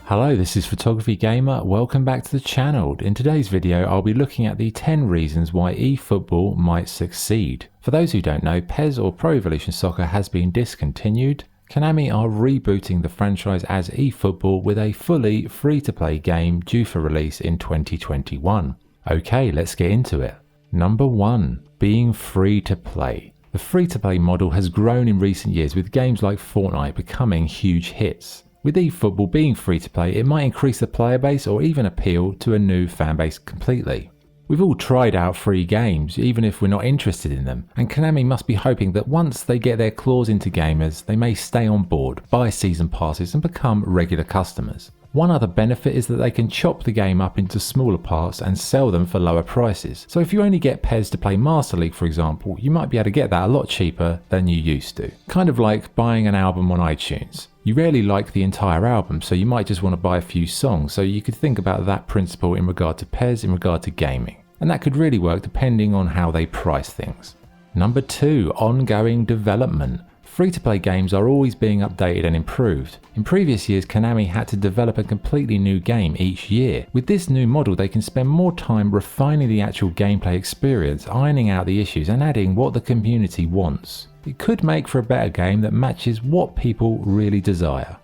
Hello, this is Photography Gamer. Welcome back to the channel. In today's video, I'll be looking at the 10 reasons why eFootball might succeed. For those who don't know, PES or Pro Evolution Soccer has been discontinued. Konami are rebooting the franchise as eFootball with a fully free-to-play game due for release in 2021. Okay, let's get into it. Number 1. Being free to play. The free-to-play model has grown in recent years with games like Fortnite becoming huge hits. With eFootball being free to play, it might increase the player base or even appeal to a new fan base completely. We've all tried out free games, even if we're not interested in them, and Konami must be hoping that once they get their claws into gamers, they may stay on board, buy season passes and become regular customers. One other benefit is that they can chop the game up into smaller parts and sell them for lower prices. So if you only get PES to play Master League, for example, you might be able to get that a lot cheaper than you used to. Kind of like buying an album on iTunes. You rarely like the entire album, so you might just want to buy a few songs, so you could think about that principle in regard to PES, in regard to gaming. And that could really work depending on how they price things. Number 2. Ongoing development. Free-to-play games are always being updated and improved. In previous years, Konami had to develop a completely new game each year. With this new model, they can spend more time refining the actual gameplay experience, ironing out the issues and adding what the community wants. It could make for a better game that matches what people really desire.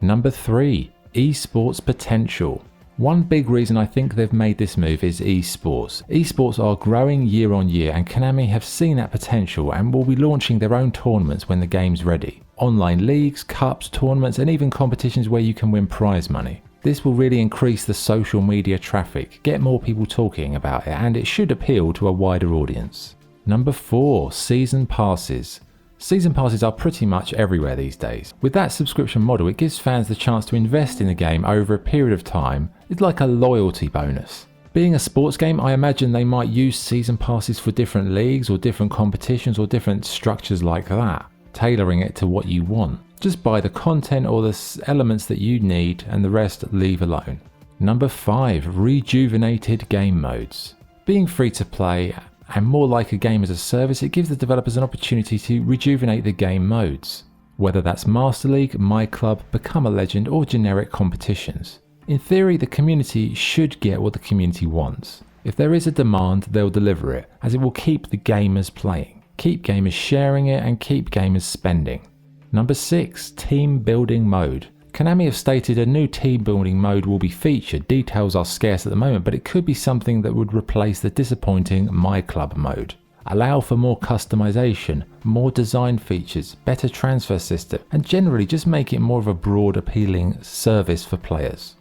Number 3. Esports Potential. One big reason I think they've made this move is esports. Esports are growing year on year and Konami have seen that potential and will be launching their own tournaments when the game's ready. Online leagues, cups, tournaments and even competitions where you can win prize money. This will really increase the social media traffic, get more people talking about it, and it should appeal to a wider audience. Number 4. Season passes. Season passes are pretty much everywhere these days. With that subscription model, it gives fans the chance to invest in the game over a period of time. It's like a loyalty bonus. Being a sports game, I imagine they might use season passes for different leagues or different competitions or different structures like that, tailoring it to what you want. Just buy the content or the elements that you need and the rest leave alone. Number 5. Rejuvenated game modes. Being free to play and more like a game as a service, it gives the developers an opportunity to rejuvenate the game modes, whether that's Master League, My Club, Become a Legend or generic competitions. In theory, the community should get what the community wants. If there is a demand, they'll deliver it, as it will keep the gamers playing, keep gamers sharing it and keep gamers spending. Number 6. Team Building Mode. Konami have stated a new team building mode will be featured. Details are scarce at the moment, but it could be something that would replace the disappointing My Club mode. Allow for more customization, more design features, better transfer system, and generally just make it more of a broad appealing service for players.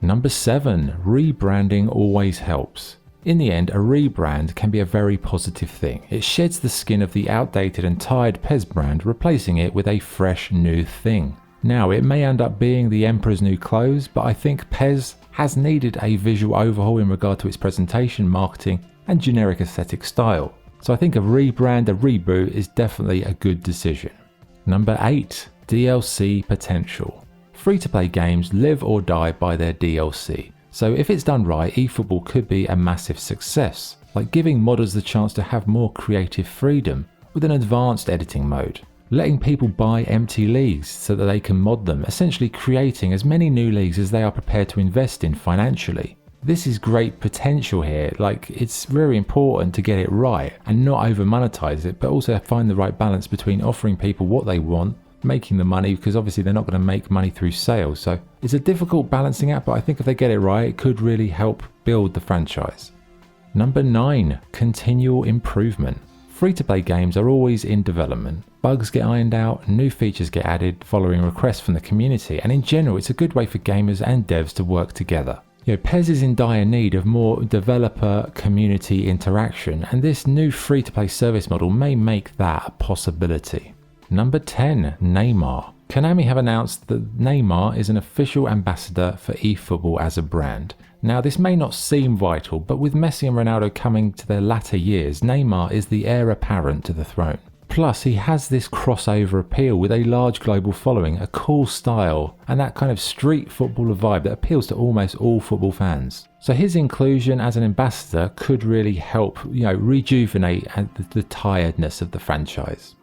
Number 7. Rebranding always helps. In the end, a rebrand can be a very positive thing. It sheds the skin of the outdated and tired PES brand, replacing it with a fresh new thing. Now, it may end up being the Emperor's new clothes, but I think PES has needed a visual overhaul in regard to its presentation, marketing, and generic aesthetic style. So I think a rebrand, a reboot is definitely a good decision. Number 8. DLC Potential. Free-to-play games live or die by their DLC. So if it's done right, eFootball could be a massive success, like giving modders the chance to have more creative freedom with an advanced editing mode. Letting people buy empty leagues so that they can mod them, essentially creating as many new leagues as they are prepared to invest in financially. This is great potential here, like it's very important to get it right and not over monetize it, but also find the right balance between offering people what they want, making the money, because obviously they're not going to make money through sales. So it's a difficult balancing act, but I think if they get it right, it could really help build the franchise. Number 9. Continual Improvement. Free-to-play games are always in development. Bugs get ironed out, new features get added following requests from the community, and in general it's a good way for gamers and devs to work together. PES is in dire need of more developer community interaction, and this new free-to-play service model may make that a possibility. Number 10. Neymar. Konami have announced that Neymar is an official ambassador for eFootball as a brand. Now, this may not seem vital, but with Messi and Ronaldo coming to their latter years, Neymar is the heir apparent to the throne. Plus, he has this crossover appeal with a large global following, a cool style, and that kind of street footballer vibe that appeals to almost all football fans. So his inclusion as an ambassador could really help, rejuvenate the tiredness of the franchise.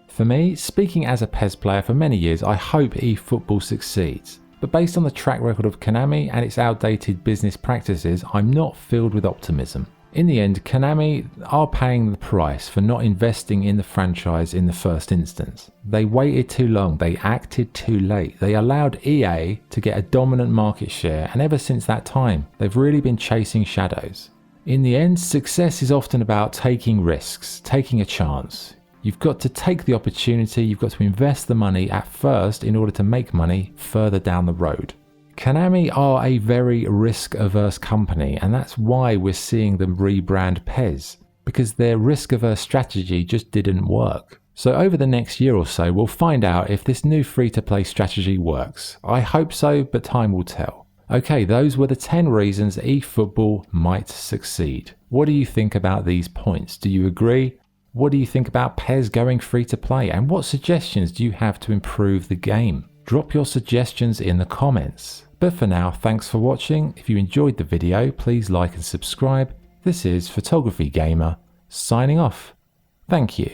For me, speaking as a PES player for many years, I hope eFootball succeeds. But based on the track record of Konami and its outdated business practices, I'm not filled with optimism. In the end, Konami are paying the price for not investing in the franchise in the first instance. They waited too long, they acted too late, they allowed EA to get a dominant market share, and ever since that time, they've really been chasing shadows. In the end, success is often about taking risks, taking a chance. You've got to take the opportunity, you've got to invest the money at first in order to make money further down the road. Konami are a very risk-averse company, and that's why we're seeing them rebrand PES, because their risk-averse strategy just didn't work. So over the next year or so, we'll find out if this new free-to-play strategy works. I hope so, but time will tell. Okay, those were the 10 reasons eFootball might succeed. What do you think about these points? Do you agree? What do you think about PES going free-to-play, and what suggestions do you have to improve the game? Drop your suggestions in the comments. But for now, thanks for watching. If you enjoyed the video, please like and subscribe. This is Photography Gamer, signing off. Thank you.